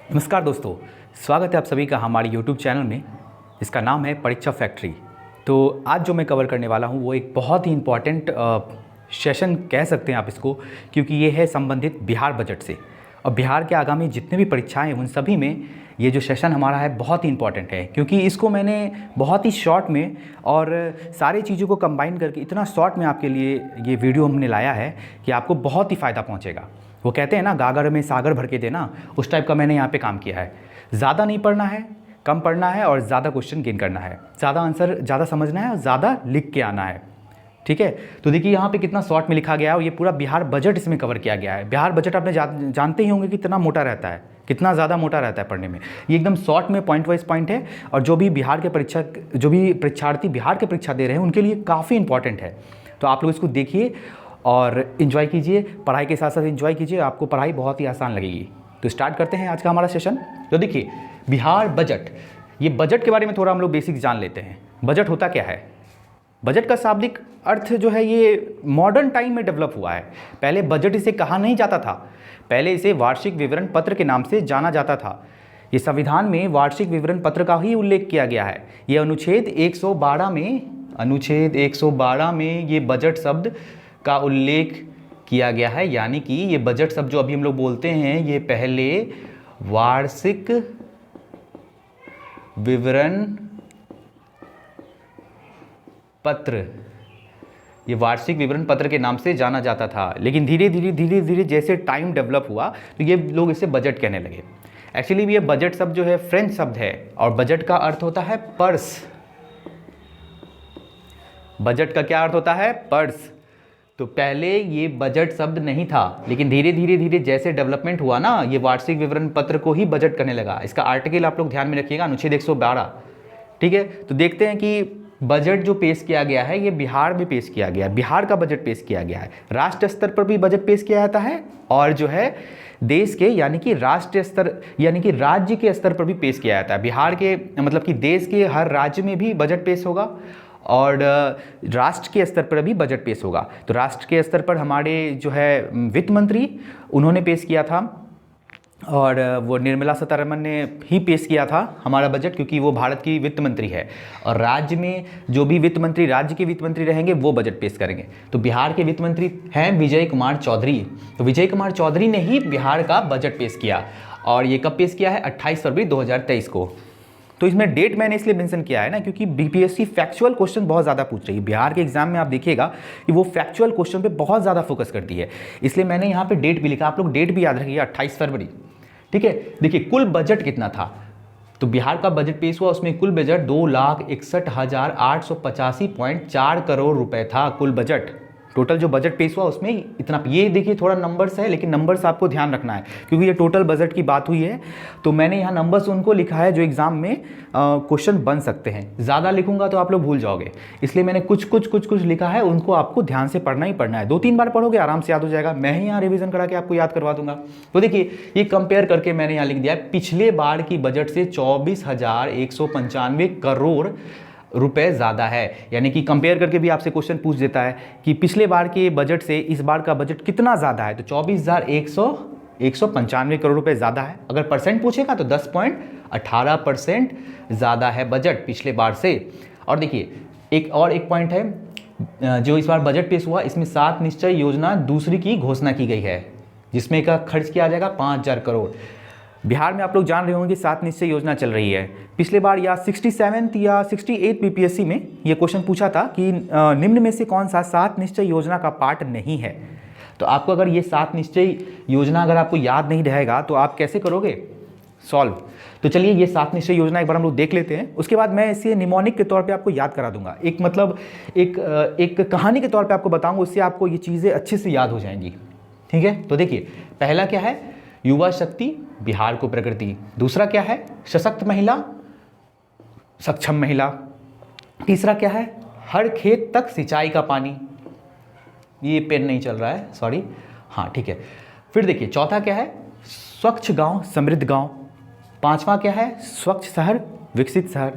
नमस्कार दोस्तों, स्वागत है आप सभी का हमारे YouTube चैनल में जिसका नाम है परीक्षा फैक्ट्री। तो आज जो मैं कवर करने वाला हूँ वो एक बहुत ही इम्पॉर्टेंट सेशन कह सकते हैं आप इसको, क्योंकि ये है संबंधित बिहार बजट से। और बिहार के आगामी जितने भी परीक्षाएं हैं उन सभी में ये जो सेशन हमारा है बहुत ही इंपॉर्टेंट है, क्योंकि इसको मैंने बहुत ही शॉर्ट में और सारी चीज़ों को कंबाइन करके इतना शॉर्ट में आपके लिए ये वीडियो हमने लाया है कि आपको बहुत ही फ़ायदा पहुँचेगा। वो कहते हैं ना, गागर में सागर भर के देना, उस टाइप का मैंने यहाँ पे काम किया है। ज़्यादा नहीं पढ़ना है, कम पढ़ना है और ज़्यादा क्वेश्चन गेन करना है, ज़्यादा आंसर ज़्यादा समझना है और ज़्यादा लिख के आना है। ठीक है, तो देखिए यहाँ पे कितना शॉर्ट में लिखा गया है और ये पूरा बिहार बजट इसमें कवर किया गया है। बिहार बजट आपने जानते ही होंगे कि कितना मोटा रहता है, कितना ज़्यादा मोटा रहता है पढ़ने में। ये एकदम शॉर्ट में पॉइंट वाइज पॉइंट है और जो भी परीक्षार्थी बिहार के परीक्षा दे रहे हैं उनके लिए काफ़ी इंपॉर्टेंट है। तो आप लोग इसको देखिए और इन्जॉय कीजिए, पढ़ाई के साथ साथ इन्जॉय कीजिए, आपको पढ़ाई बहुत ही आसान लगेगी। तो स्टार्ट करते हैं आज का हमारा सेशन। तो देखिए, बिहार बजट, ये बजट के बारे में थोड़ा हम लोग बेसिक जान लेते हैं। बजट होता क्या है? बजट का शाब्दिक अर्थ जो है ये मॉडर्न टाइम में डेवलप हुआ है। पहले बजट इसे कहा नहीं जाता था, पहले इसे वार्षिक विवरण पत्र के नाम से जाना जाता था। ये संविधान में वार्षिक विवरण पत्र का ही उल्लेख किया गया है। ये अनुच्छेद 112 में ये बजट शब्द का उल्लेख किया गया है, यानी कि ये बजट शब्द जो अभी हम लोग बोलते हैं ये पहले वार्षिक विवरण पत्र, ये वार्षिक विवरण पत्र के नाम से जाना जाता था। लेकिन धीरे धीरे जैसे टाइम डेवलप हुआ तो ये लोग इसे बजट कहने लगे। एक्चुअली ये बजट शब्द जो है फ्रेंच शब्द है और बजट का अर्थ होता है पर्स। बजट का क्या अर्थ होता है? पर्स। तो पहले ये बजट शब्द नहीं था, लेकिन धीरे धीरे जैसे डेवलपमेंट हुआ ना, ये वार्षिक विवरण पत्र को ही बजट करने लगा। इसका आर्टिकल आप लोग ध्यान में रखिएगा, अनुच्छेद 112। ठीक है, तो देखते हैं कि बजट जो पेश किया गया है ये बिहार में पेश किया गया है। बिहार का बजट पेश किया गया है। राष्ट्र स्तर पर भी बजट पेश किया जाता है और जो है देश के यानी कि राष्ट्रीय स्तर यानी कि राज्य के स्तर पर भी पेश किया जाता है। बिहार के मतलब कि देश के हर राज्य में भी बजट पेश होगा और राष्ट्र के स्तर पर भी बजट पेश होगा। तो राष्ट्र के स्तर पर हमारे जो है वित्त मंत्री उन्होंने पेश किया था और वो निर्मला सीतारमण ने ही पेश किया था हमारा बजट, क्योंकि वो भारत की वित्त मंत्री है। और राज्य में जो भी वित्त मंत्री राज्य के वित्त मंत्री रहेंगे वो बजट पेश करेंगे। तो बिहार के वित्त मंत्री हैं विजय कुमार चौधरी। तो विजय कुमार चौधरी ने ही बिहार का बजट पेश किया और ये कब पेश किया है? 28 फरवरी 2023 को। तो इसमें डेट मैंने इसलिए मेंशन किया है ना, क्योंकि बीपीएससी फैक्चुअल क्वेश्चन बहुत ज़्यादा पूछ रही है। बिहार के एग्जाम में आप देखिएगा कि वो फैक्चुअल क्वेश्चन पे बहुत ज़्यादा फोकस करती है, इसलिए मैंने यहाँ पे डेट भी लिखा। आप लोग डेट भी याद रखिएगा, 28 फरवरी। ठीक है, देखिए कुल बजट कितना था। तो बिहार का बजट पेश हुआ, उसमें कुल बजट 2,61,885.4 करोड़ रुपए था। कुल बजट टोटल जो बजट पेश हुआ उसमें इतना। ये देखिए थोड़ा नंबर्स है, लेकिन नंबर्स आपको ध्यान रखना है क्योंकि ये टोटल बजट की बात हुई है। तो मैंने यहाँ नंबर्स उनको लिखा है जो एग्जाम में क्वेश्चन बन सकते हैं। ज़्यादा लिखूंगा तो आप लोग भूल जाओगे, इसलिए मैंने कुछ लिखा है, उनको आपको ध्यान से पढ़ना ही पढ़ना है। 2-3 बार पढ़ोगे आराम से याद हो जाएगा। मैं ही यहाँ रिविजन करा के आपको याद करवा दूंगा। तो देखिए ये कंपेयर करके मैंने यहाँ लिख दिया है, पिछले बार की बजट से 24,195 करोड़ रुपए ज़्यादा है। यानी कि कंपेयर करके भी आपसे क्वेश्चन पूछ देता है कि पिछले बार के बजट से इस बार का बजट कितना ज़्यादा है। तो 24,195 करोड़ रुपए ज़्यादा है। अगर परसेंट पूछेगा तो 10.18% ज़्यादा है बजट पिछले बार से। और देखिए एक पॉइंट है, जो इस बार बजट पेश हुआ इसमें 7 निश्चय योजना दूसरी की घोषणा की गई है, जिसमें का खर्च किया जाएगा 5,000 करोड़। बिहार में आप लोग जान रहे होंगे 7 निश्चय योजना चल रही है। पिछले बार या 67 या 68 बीपीएससी में ये क्वेश्चन पूछा था कि निम्न में से कौन सा 7 निश्चय योजना का पार्ट नहीं है। तो आपको अगर ये 7 निश्चय योजना अगर आपको याद नहीं रहेगा तो आप कैसे करोगे सॉल्व। तो चलिए ये 7 निश्चय योजना एक बार हम लोग देख लेते हैं, उसके बाद मैं इसे निमोनिक के तौर पे आपको याद करा दूंगा। एक मतलब एक कहानी के तौर पे आपको बताऊंगा, उससे आपको ये चीज़ें अच्छे से याद हो जाएंगी। ठीक है, तो देखिए पहला क्या है? युवा शक्ति बिहार को प्रकृति। दूसरा क्या है? सशक्त महिला सक्षम महिला। तीसरा क्या है? हर खेत तक सिंचाई का पानी। ये पेन नहीं चल रहा है, सॉरी। हाँ ठीक है। फिर देखिए चौथा क्या है? स्वच्छ गांव समृद्ध गांव। पांचवा क्या है? स्वच्छ शहर विकसित शहर।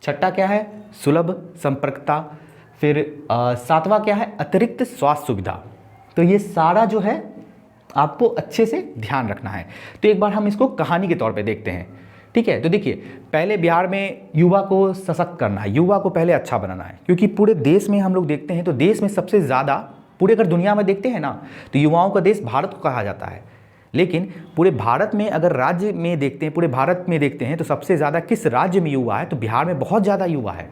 छठा क्या है? सुलभ संपर्कता। फिर सातवां क्या है? अतिरिक्त स्वास्थ्य सुविधा। तो ये सारा जो है आपको अच्छे से ध्यान रखना है। तो एक बार हम इसको कहानी के तौर पे देखते हैं, ठीक है। तो देखिए, पहले बिहार में युवा को सशक्त करना है, युवा को पहले अच्छा बनाना है, क्योंकि पूरे देश में हम लोग देखते हैं तो देश में सबसे ज़्यादा, पूरे अगर दुनिया में देखते हैं ना तो युवाओं का देश भारत को कहा जाता है। लेकिन पूरे भारत में अगर राज्य में देखते हैं, पूरे भारत में देखते हैं तो सबसे ज़्यादा किस राज्य में युवा है, तो बिहार में बहुत ज़्यादा युवा है।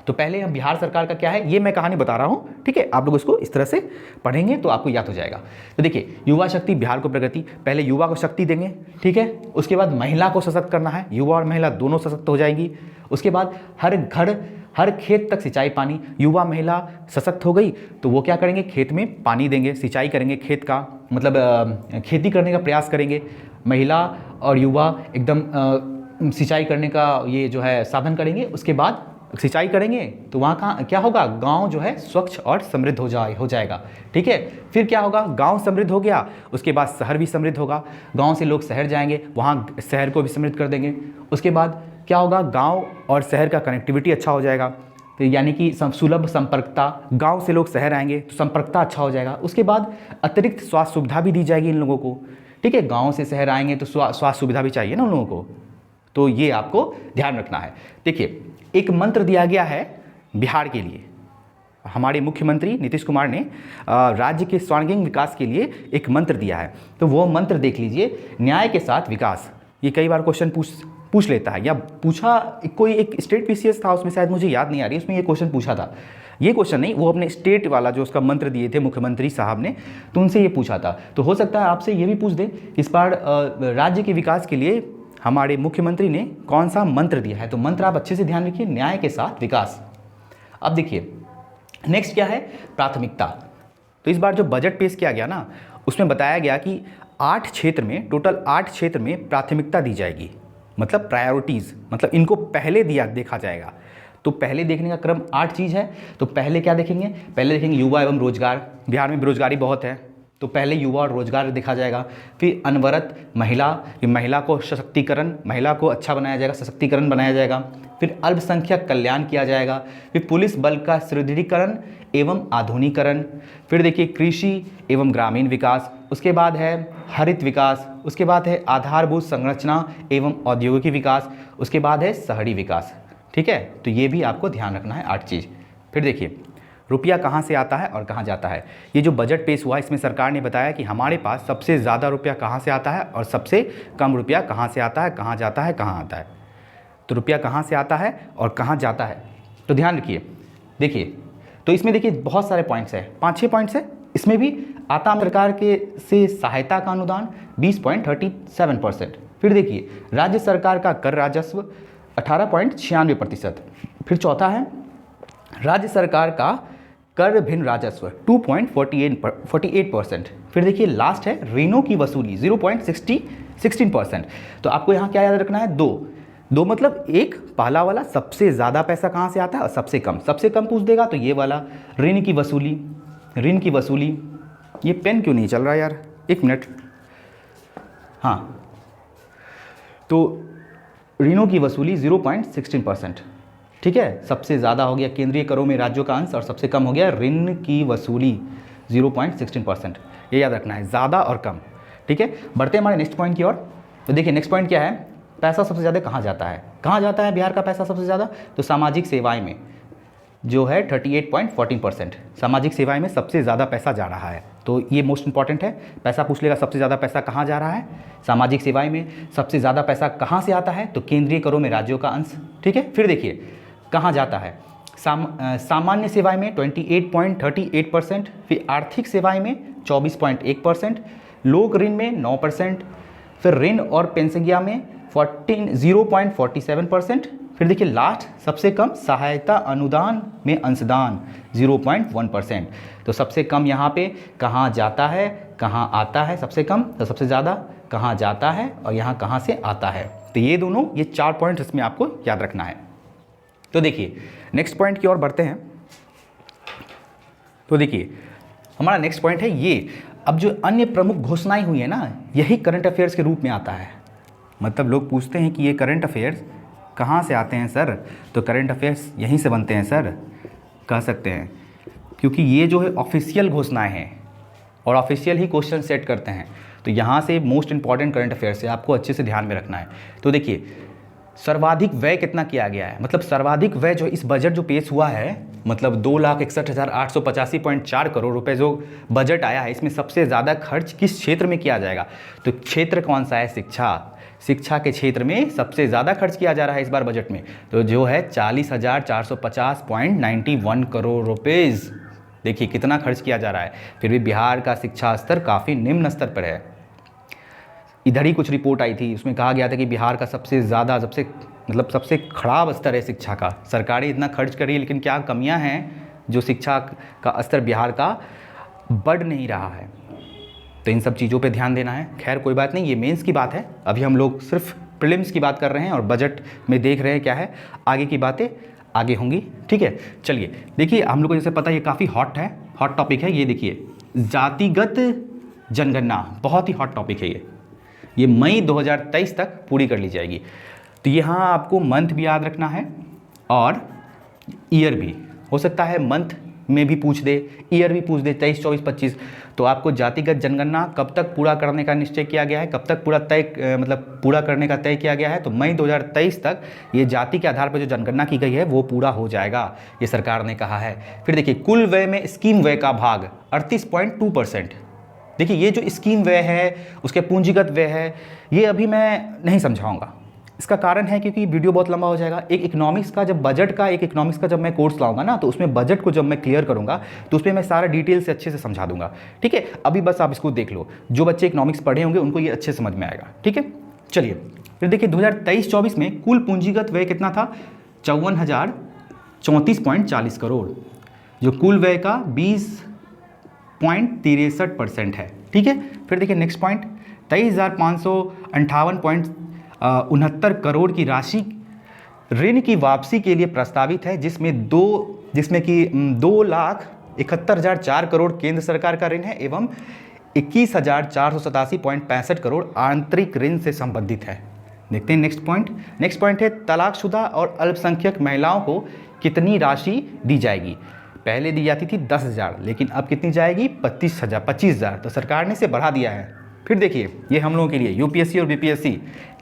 तो पहले हम बिहार सरकार का क्या है ये मैं कहानी बता रहा हूँ, ठीक है। आप लोग इसको इस तरह से पढ़ेंगे तो आपको याद हो जाएगा। तो देखिए, युवा शक्ति बिहार को प्रगति, पहले युवा को शक्ति देंगे, ठीक है। उसके बाद महिला को सशक्त करना है, युवा और महिला दोनों सशक्त हो जाएंगी। उसके बाद हर घर हर खेत तक सिंचाई पानी, युवा महिला सशक्त हो गई तो वो क्या करेंगे, खेत में पानी देंगे, सिंचाई करेंगे, खेत का मतलब खेती करने का प्रयास करेंगे। महिला और युवा एकदम सिंचाई करने का ये जो है साधन करेंगे। उसके बाद सिंचाई करेंगे तो वहाँ कहाँ क्या होगा, गांव जो है स्वच्छ और समृद्ध हो जाएगा, ठीक है। फिर क्या होगा, गांव समृद्ध हो गया, उसके बाद शहर भी समृद्ध होगा, गांव से लोग शहर जाएंगे, वहाँ शहर को भी समृद्ध कर देंगे। उसके बाद क्या होगा, गांव और शहर का कनेक्टिविटी अच्छा हो जाएगा, तो यानी कि सुलभ संपर्कता, गांव से लोग शहर आएंगे तो संपर्कता अच्छा हो जाएगा। उसके बाद अतिरिक्त स्वास्थ्य सुविधा भी दी जाएगी इन लोगों को, ठीक है। गाँव से शहर आएंगे तो स्वास्थ्य सुविधा भी चाहिए ना उन लोगों को, तो ये आपको ध्यान रखना है। देखिए, एक मंत्र दिया गया है बिहार के लिए, हमारे मुख्यमंत्री नीतीश कुमार ने राज्य के सर्वांगीण विकास के लिए एक मंत्र दिया है। तो वो मंत्र देख लीजिए, न्याय के साथ विकास। ये कई बार क्वेश्चन पूछ लेता है, या पूछा कोई एक स्टेट पीसीएस था उसमें, शायद मुझे याद नहीं आ रही, उसमें ये क्वेश्चन पूछा था। ये क्वेश्चन नहीं, वो अपने स्टेट वाला जो उसका मंत्र दिए थे मुख्यमंत्री साहब ने, तो उनसे ये पूछा था। तो हो सकता है आपसे ये भी पूछ दे, इस बार राज्य के विकास के लिए हमारे मुख्यमंत्री ने कौन सा मंत्र दिया है। तो मंत्र आप अच्छे से ध्यान रखिए, न्याय के साथ विकास। अब देखिए नेक्स्ट क्या है, प्राथमिकता। तो इस बार जो बजट पेश किया गया ना, उसमें बताया गया कि 8 क्षेत्र में, टोटल 8 क्षेत्र में प्राथमिकता दी जाएगी, मतलब प्रायोरिटीज़, मतलब इनको पहले देखा जाएगा। तो पहले देखने का क्रम 8 चीज़ है। तो पहले क्या देखेंगे, पहले देखेंगे युवा एवं रोजगार, बिहार में बेरोजगारी बहुत है, तो पहले युवा और रोजगार देखा जाएगा। फिर अनवरत महिला, महिला को सशक्तिकरण, महिला को अच्छा बनाया जाएगा, सशक्तिकरण बनाया जाएगा। फिर अल्पसंख्यक कल्याण किया जाएगा। फिर पुलिस बल का सुदृढ़ीकरण एवं आधुनिकीकरण। फिर देखिए कृषि एवं ग्रामीण विकास। उसके बाद है हरित विकास। उसके बाद है आधारभूत संरचना एवं औद्योगिक विकास। उसके बाद है शहरी विकास, ठीक है। तो ये भी आपको ध्यान रखना है 8 चीज़। फिर देखिए रुपया कहाँ से आता है और कहाँ जाता है। ये जो बजट पेश हुआ इसमें सरकार ने बताया कि हमारे पास सबसे ज़्यादा रुपया कहाँ से आता है और सबसे कम रुपया कहाँ से आता है, कहाँ जाता है, कहाँ आता है। तो रुपया कहाँ से आता है और कहाँ जाता है, तो ध्यान रखिए। देखिए, तो इसमें देखिए बहुत सारे पॉइंट्स हैं, 5-6 पॉइंट्स है। इसमें भी आता सरकार के से सहायता का अनुदान 20.37%। फिर देखिए राज्य सरकार का कर राजस्व 18.96%। फिर चौथा है राज्य सरकार का कर भिन्न राजस्व 2.48%। फिर देखिए लास्ट है ऋणों की वसूली 0.16%। तो आपको यहाँ क्या याद रखना है, दो मतलब एक पहला वाला सबसे ज़्यादा पैसा कहाँ से आता है और सबसे कम पूछ देगा तो ये वाला ऋण की वसूली। ये पेन क्यों नहीं चल रहा यार, 1 मिनट। हाँ, तो ऋणों की वसूली 0.16%, ठीक है। सबसे ज़्यादा हो गया केंद्रीय करों में राज्यों का अंश और सबसे कम हो गया ऋण की वसूली 0.16%। ये याद रखना है, ज़्यादा और कम, ठीक है। बढ़ते हैं हमारे नेक्स्ट पॉइंट की ओर। तो देखिए नेक्स्ट पॉइंट क्या है, पैसा सबसे ज़्यादा कहाँ जाता है, बिहार का पैसा सबसे ज़्यादा, तो सामाजिक सेवाएं में जो है 38.14%। सामाजिक सेवाएं में सबसे ज़्यादा पैसा जा रहा है। तो ये मोस्ट इंपॉर्टेंट है, पैसा पूछ लेगा सबसे ज़्यादा पैसा कहाँ जा रहा है, सामाजिक सेवाएं में सबसे ज़्यादा पैसा कहाँ से आता है, तो केंद्रीय करों में राज्यों का अंश, ठीक है। फिर देखिए कहाँ जाता है, सामान्य सेवाएं में 28.38%। फिर आर्थिक सेवाएं में 24.1%। लोक ऋण में 9%। फिर ऋण और पेंशनिया में 0.47%। फिर देखिए लास्ट सबसे कम सहायता अनुदान में अंशदान 0.1%। तो सबसे कम यहाँ पे कहाँ जाता है, कहाँ आता है, सबसे कम तो सबसे ज़्यादा कहाँ जाता है और यहाँ कहाँ से आता है। तो ये दोनों, ये 4 पॉइंट इसमें आपको याद रखना है। तो देखिए नेक्स्ट पॉइंट की ओर बढ़ते हैं। तो देखिए हमारा नेक्स्ट पॉइंट है ये, अब जो अन्य प्रमुख घोषणाएं हुई है ना, यही करंट अफेयर्स के रूप में आता है। मतलब लोग पूछते हैं कि ये करंट अफेयर्स कहाँ से आते हैं सर, तो करंट अफेयर्स यहीं से बनते हैं सर, कह सकते हैं, क्योंकि ये जो है ऑफिशियल घोषणाएं हैं, और ऑफिशियल ही क्वेश्चन सेट करते हैं। तो यहाँ से मोस्ट इंपॉर्टेंट करंट अफेयर्स है, आपको अच्छे से ध्यान में रखना है। तो देखिए सर्वाधिक व्यय कितना किया गया है, मतलब सर्वाधिक व्यय जो इस बजट जो पेश हुआ है, मतलब 2,61,885.4 करोड़ रुपए जो बजट आया है, इसमें सबसे ज़्यादा खर्च किस क्षेत्र में किया जाएगा? तो क्षेत्र कौन सा है? शिक्षा के क्षेत्र में सबसे ज़्यादा खर्च किया जा रहा है इस बार बजट में, तो जो है 40,450.91 करोड़ रुपीज़। देखिए कितना खर्च किया जा रहा है। फिर भी बिहार का शिक्षा स्तर काफ़ी निम्न स्तर पर है। इधर ही कुछ रिपोर्ट आई थी, उसमें कहा गया था कि बिहार का सबसे ज़्यादा सबसे खराब स्तर है शिक्षा का। सरकारें इतना खर्च कर रही है लेकिन क्या कमियां हैं जो शिक्षा का स्तर बिहार का बढ़ नहीं रहा है। तो इन सब चीज़ों पे ध्यान देना है। खैर कोई बात नहीं, ये मेंस की बात है, अभी हम लोग सिर्फ प्रीलिम्स की बात कर रहे हैं और बजट में देख रहे हैं क्या है, आगे की बातें आगे होंगी। ठीक है, चलिए देखिए हम लोग को जैसे पता है ये काफ़ी हॉट टॉपिक है। ये देखिए जातिगत जनगणना बहुत ही हॉट टॉपिक है। ये मई 2023 तक पूरी कर ली जाएगी। तो यहाँ आपको मंथ भी याद रखना है और ईयर भी, हो सकता है मंथ में भी पूछ दे, ईयर भी पूछ दे, 23, 24, 25। तो आपको जातिगत जनगणना कब तक पूरा करने का निश्चय किया गया है, कब तक पूरा करने का तय किया गया है? तो मई 2023 तक ये जाति के आधार पर जो जनगणना की गई है वो पूरा हो जाएगा, ये सरकार ने कहा है। फिर देखिए कुल व्यय में स्कीम व्यय का भाग 38.2%। देखिए ये जो स्कीम व्यय है, उसके पूंजीगत व्यय है, ये अभी मैं नहीं समझाऊंगा। इसका कारण है क्योंकि वीडियो बहुत लंबा हो जाएगा। एक इकोनॉमिक्स का जब मैं कोर्स लाऊंगा ना, तो उसमें बजट को जब मैं क्लियर करूंगा तो उसमें मैं सारा डिटेल से अच्छे से समझा दूंगा। ठीक है, अभी बस आप इसको देख लो, जो बच्चे इकोनॉमिक्स पढ़े होंगे उनको ये अच्छे समझ में आएगा। ठीक है, चलिए फिर देखिए 2023-24 में कुल पूंजीगत व्यय कितना था? 54,034.40 करोड़, जो कुल व्यय का 20.63% है। ठीक है, फिर देखिए नेक्स्ट पॉइंट, 23,558.69 करोड़ की राशि ऋण की वापसी के लिए प्रस्तावित है, जिसमें 2,71,004 करोड़ केंद्र सरकार का ऋण है एवं 21,487.65 करोड़ आंतरिक ऋण से संबंधित है। देखते हैं नेक्स्ट पॉइंट है तलाकशुदा और अल्पसंख्यक महिलाओं को कितनी राशि दी जाएगी? पहले दी जाती थी 10,000, लेकिन अब कितनी जाएगी? 25,000। तो सरकार ने इसे बढ़ा दिया है। फिर देखिए ये हम लोगों के लिए यूपीएससी और बीपीएससी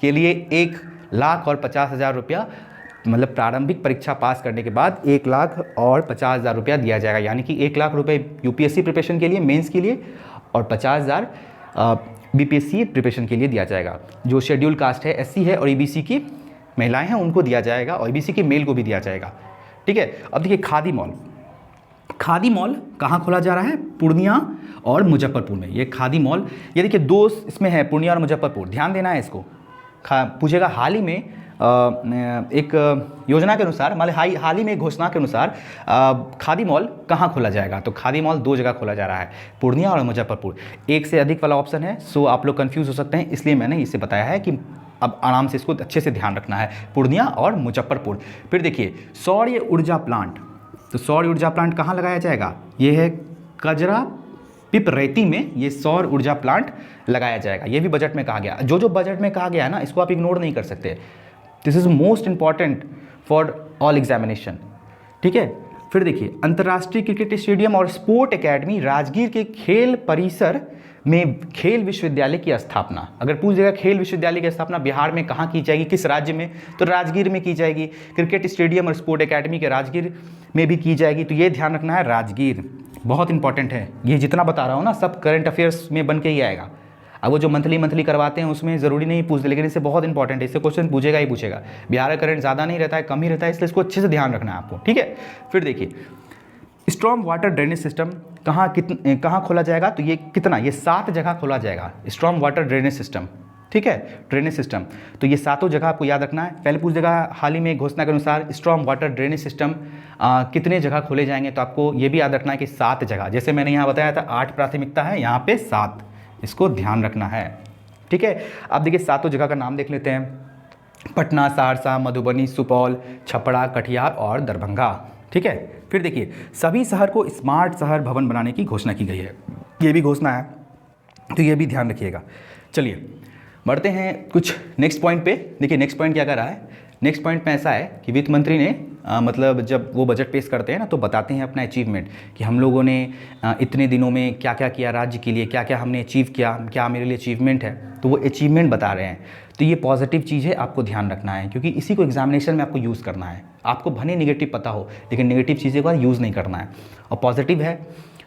के लिए 1,50,000 रुपया, मतलब प्रारंभिक परीक्षा पास करने के बाद 1,50,000 रुपया दिया जाएगा। यानी कि 1 लाख रुपये यूपीएससी प्रिपरेशन के लिए, मेंस के लिए, और 50,000 बीपीएससी प्रिपरेशन के लिए दिया जाएगा। जो शेड्यूल कास्ट है, एससी है और ईबीसी की महिलाएं हैं उनको दिया जाएगा, और ईबीसी के मेल को भी दिया जाएगा। ठीक है, अब देखिए खादी मॉल कहाँ खोला जा रहा है? पूर्णिया और मुजफ्फरपुर में। ये खादी मॉल, ये देखिए दो इसमें है, पूर्णिया और मुजफ्फरपुर, ध्यान देना है इसको। पूछेगा हाल ही में एक योजना के अनुसार, मतलब हाल ही में घोषणा के अनुसार खादी मॉल कहाँ खोला जाएगा? तो खादी मॉल 2 जगह खोला जा रहा है, पूर्णिया और मुजफ्फरपुर। एक से अधिक वाला ऑप्शन है, सो आप लोग कंफ्यूज हो सकते हैं, इसलिए मैंने इसे बताया है कि अब आराम से इसको अच्छे से ध्यान रखना है, पूर्णिया और मुजफ्फरपुर। फिर देखिए सौर ऊर्जा प्लांट, तो सौर ऊर्जा प्लांट कहाँ लगाया जाएगा? ये है कजरा पिपरैती में, ये सौर ऊर्जा प्लांट लगाया जाएगा। ये भी बजट में कहा गया। जो बजट में कहा गया है ना, इसको आप इग्नोर नहीं कर सकते। This is most important for all examination. ठीक है, फिर देखिए अंतर्राष्ट्रीय क्रिकेट स्टेडियम और स्पोर्ट एकेडमी राजगीर के खेल परिसर में खेल विश्वविद्यालय की स्थापना। अगर पूछ देगा खेल विश्वविद्यालय की स्थापना बिहार में कहाँ की जाएगी, किस राज्य में, तो राजगीर में की जाएगी। क्रिकेट स्टेडियम और स्पोर्ट एकेडमी के राजगीर में भी की जाएगी, तो ये ध्यान रखना है, राजगीर बहुत इंपॉर्टेंट है। ये जितना बता रहा हूँ ना, सब करंट अफेयर्स में बन के ही आएगा। अब वो जो मंथली करवाते हैं उसमें ज़रूरी नहीं पूछते, लेकिन इससे बहुत इंपॉर्टेंट है, इससे क्वेश्चन पूछेगा ही पूछेगा। बिहार का करंट ज़्यादा नहीं रहता है, कम ही रहता है, इसलिए इसको अच्छे से ध्यान रखना है आपको। ठीक है, फिर देखिए स्ट्रॉम वाटर ड्रेनेज सिस्टम कहाँ खोला जाएगा? तो ये कितना, ये 7 जगह खोला जाएगा स्ट्रॉम वाटर ड्रेनेज सिस्टम। ठीक है, ड्रेनेज सिस्टम, तो ये 7 जगह आपको याद रखना है। पहले पूछ देगा हाल ही में घोषणा के अनुसार स्ट्रॉम वाटर ड्रेनेज सिस्टम कितने जगह खोले जाएंगे, तो आपको ये भी याद रखना है कि 7 जगह। जैसे मैंने यहाँ बताया था 8 प्राथमिकता है, यहाँ पे 7, इसको ध्यान रखना है। ठीक है, अब देखिए 7 जगह का नाम देख लेते हैं, पटना, सहरसा, मधुबनी, सुपौल, छपरा, कटिहार और दरभंगा। ठीक है, फिर देखिए सभी शहर को स्मार्ट शहर भवन बनाने की घोषणा की गई है, ये भी घोषणा है, तो ये भी ध्यान रखिएगा। चलिए बढ़ते हैं कुछ नेक्स्ट पॉइंट पे। देखिए नेक्स्ट पॉइंट क्या कर रहा है, नेक्स्ट पॉइंट में ऐसा है कि वित्त मंत्री ने मतलब जब वो बजट पेश करते हैं ना तो बताते हैं अपना अचीवमेंट कि हम लोगों ने इतने दिनों में क्या क्या किया राज्य के लिए, क्या क्या हमने अचीव किया, क्या मेरे लिए अचीवमेंट है, तो वो अचीवमेंट बता रहे हैं। तो ये पॉजिटिव चीज़ है, आपको ध्यान रखना है, क्योंकि इसी को एग्जामिनेशन में आपको यूज़ करना है। आपको भले नेगेटिव पता हो लेकिन नेगेटिव चीज़ें का यूज़ नहीं करना है। और पॉजिटिव है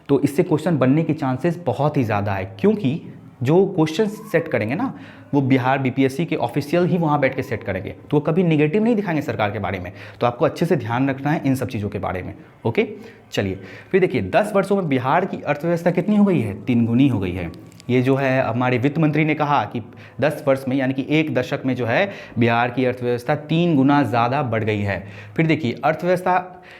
तो इससे क्वेश्चन बनने के चांसेस बहुत ही ज़्यादा है, क्योंकि जो क्वेश्चन सेट करेंगे ना वो बिहार बीपीएससी के ऑफिशियल ही वहाँ बैठ के सेट करेंगे, तो वो कभी नेगेटिव नहीं दिखाएंगे सरकार के बारे में। तो आपको अच्छे से ध्यान रखना है इन सब चीज़ों के बारे में। ओके, चलिए फिर देखिए 10 वर्षों में बिहार की अर्थव्यवस्था कितनी हो गई है? 3 गुनी हो गई है। ये जो है हमारे वित्त मंत्री ने कहा कि 10 वर्ष में यानी कि 1 दशक में जो है बिहार की अर्थव्यवस्था 3 गुना ज़्यादा बढ़ गई है। फिर देखिए अर्थव्यवस्था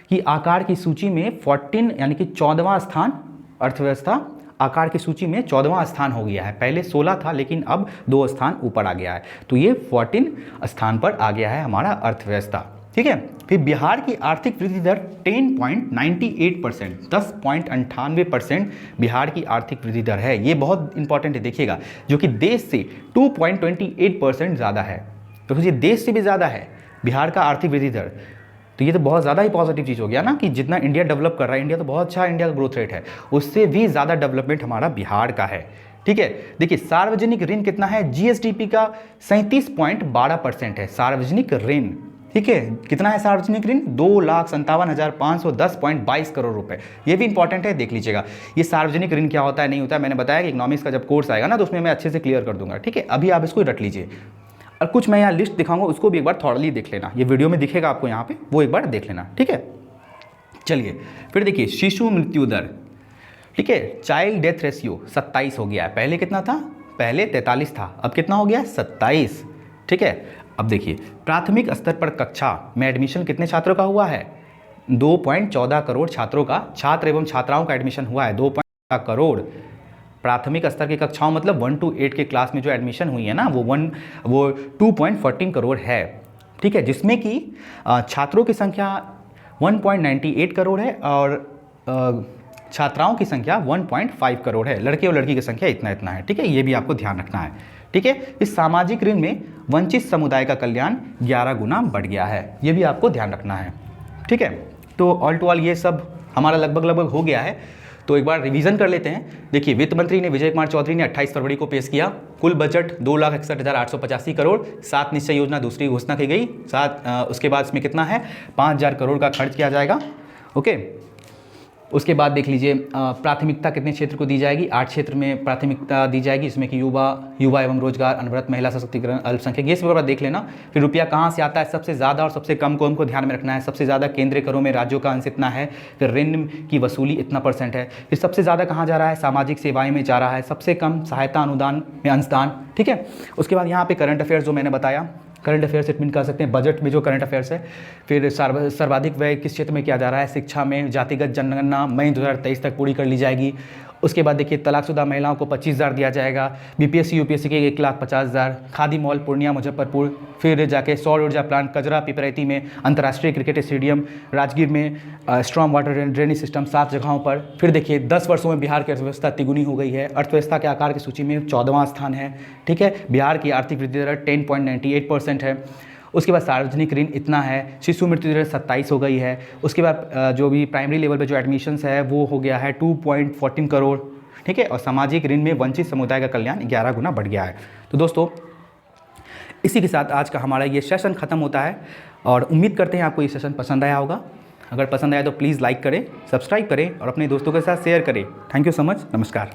की आकार की सूची में 14 यानी कि 14वां स्थान, अर्थव्यवस्था आकार की सूची में 14वां स्थान हो गया है। पहले 16 था लेकिन अब 2 स्थान ऊपर आ गया है, तो ये 14 स्थान पर आ गया है हमारा अर्थव्यवस्था। ठीक है, फिर बिहार की आर्थिक वृद्धि दर 10.98%, 10.98% बिहार की आर्थिक वृद्धि दर है। ये बहुत इंपॉर्टेंट है, देखिएगा, जो कि देश से 2.28% ज़्यादा है। तो ये देश से भी ज़्यादा है बिहार का आर्थिक वृद्धि दर। तो ये तो बहुत ज़्यादा ही पॉजिटिव चीज़ हो गया ना, कि जितना इंडिया डेवलप कर रहा है, इंडिया तो बहुत अच्छा इंडिया का ग्रोथ रेट है, उससे भी ज़्यादा डेवलपमेंट हमारा बिहार का है। ठीक है, देखिए सार्वजनिक ऋण कितना है? जीएसडीपी का 37.12% है सार्वजनिक ऋण। ठीक है, कितना है सार्वजनिक ऋण? 2,57,510.22 करोड़ रुपए। ये भी इंपॉर्टेंट है, देख लीजिएगा। ये सार्वजनिक ऋण क्या होता है, नहीं होता है, मैंने बताया कि इकोनॉमिक्स का जब कोर्स आएगा ना तो उसमें मैं अच्छे से क्लियर कर दूंगा। ठीक है, अभी आप इसको रट लीजिए। और कुछ मैं यहाँ लिस्ट दिखाऊंगा, उसको भी एक बार थॉरली देख लेना। ये वीडियो में दिखेगा आपको यहाँ पे, वो एक बार देख लेना। ठीक है, चलिए फिर देखिए शिशु मृत्यु दर। ठीक है, चाइल्ड डेथ रेशियो 27 हो गया है। पहले कितना था? पहले 43 था, अब कितना हो गया? 27। ठीक है, अब देखिए प्राथमिक स्तर पर कक्षा में एडमिशन कितने छात्रों का हुआ है? 2.14 करोड़ छात्रों का, छात्र एवं छात्राओं का एडमिशन हुआ है 2.14 करोड़। प्राथमिक स्तर की कक्षाओं मतलब 1 to 8 के क्लास में जो एडमिशन हुई है ना वो 2.14 करोड़ है। ठीक है, जिसमें कि छात्रों की संख्या 1.98 करोड़ है और छात्राओं की संख्या 1.5 करोड़ है। लड़के और लड़की की संख्या इतना इतना है। ठीक है, ये भी आपको ध्यान रखना है। ठीक है, इस सामाजिक ऋण में वंचित समुदाय का कल्याण 11 गुना बढ़ गया है, ये भी आपको ध्यान रखना है। ठीक है, तो ऑल टू ऑल ये सब हमारा लगभग हो गया है। तो एक बार रिवीजन कर लेते हैं। देखिए वित्त मंत्री ने विजय कुमार चौधरी ने 28 फरवरी को पेश किया। कुल बजट 2,61,885 करोड़। 7 निश्चय योजना दूसरी घोषणा की गई। उसके बाद इसमें कितना है? 5,000 करोड़ का खर्च किया जाएगा। ओके, उसके बाद देख लीजिए प्राथमिकता कितने क्षेत्र को दी जाएगी? 8 क्षेत्र में प्राथमिकता दी जाएगी, इसमें कि युवा एवं रोजगार, अनवरत महिला सशक्तिकरण, अल्पसंख्यक, ये सब बात देख लेना। फिर रुपया कहाँ से आता है? सबसे ज़्यादा और सबसे कम को हमको ध्यान में रखना है। सबसे ज़्यादा केंद्रीय करों में राज्यों का अंश इतना है, फिर ऋण की वसूली इतना % है। फिर सबसे ज़्यादा कहाँ जा रहा है? सामाजिक सेवाएं में जा रहा है। सबसे कम सहायता अनुदान में अंशदान। ठीक है, उसके बाद यहाँ पे करंट अफेयर्स जो मैंने बताया, करंट अफेयर्स इट मीन कर सकते हैं बजट में जो करंट अफेयर्स है। फिर सर्वाधिक व्यय किस क्षेत्र में किया जा रहा है? शिक्षा में। जातिगत जनगणना मई 2023 तक पूरी कर ली जाएगी। उसके बाद देखिए तलाकशुदा महिलाओं को 25,000 दिया जाएगा। बीपीएससी यूपीएससी के 1,50,000। खादी मॉल पूर्णिया मुजफ्फरपुर। फिर जाके सौर ऊर्जा प्लांट कजरा पिपरैती में। अंतर्राष्ट्रीय क्रिकेट स्टेडियम राजगीर में। स्ट्रॉन्ग वाटर ड्रेनेज सिस्टम 7 जगहों पर। फिर देखिए 10 वर्षों में बिहार की अर्थव्यवस्था तिगुनी हो गई है। अर्थव्यवस्था के आकार की सूची में 14वां स्थान है। ठीक है, बिहार की आर्थिक वृद्धि दर 10.98% है। उसके बाद सार्वजनिक ऋण इतना है। शिशु मृत्यु दर 27 हो गई है। उसके बाद जो भी प्राइमरी लेवल पे जो एडमिशन्स है वो हो गया है 2.14 करोड़। ठीक है, और सामाजिक ऋण में वंचित समुदाय का कल्याण 11 गुना बढ़ गया है। तो दोस्तों इसी के साथ आज का हमारा ये सेशन ख़त्म होता है और उम्मीद करते हैं आपको ये सेशन पसंद आया होगा। अगर पसंद आया तो प्लीज़ लाइक करें, सब्सक्राइब करें और अपने दोस्तों के साथ शेयर करें। थैंक यू सो मच, नमस्कार।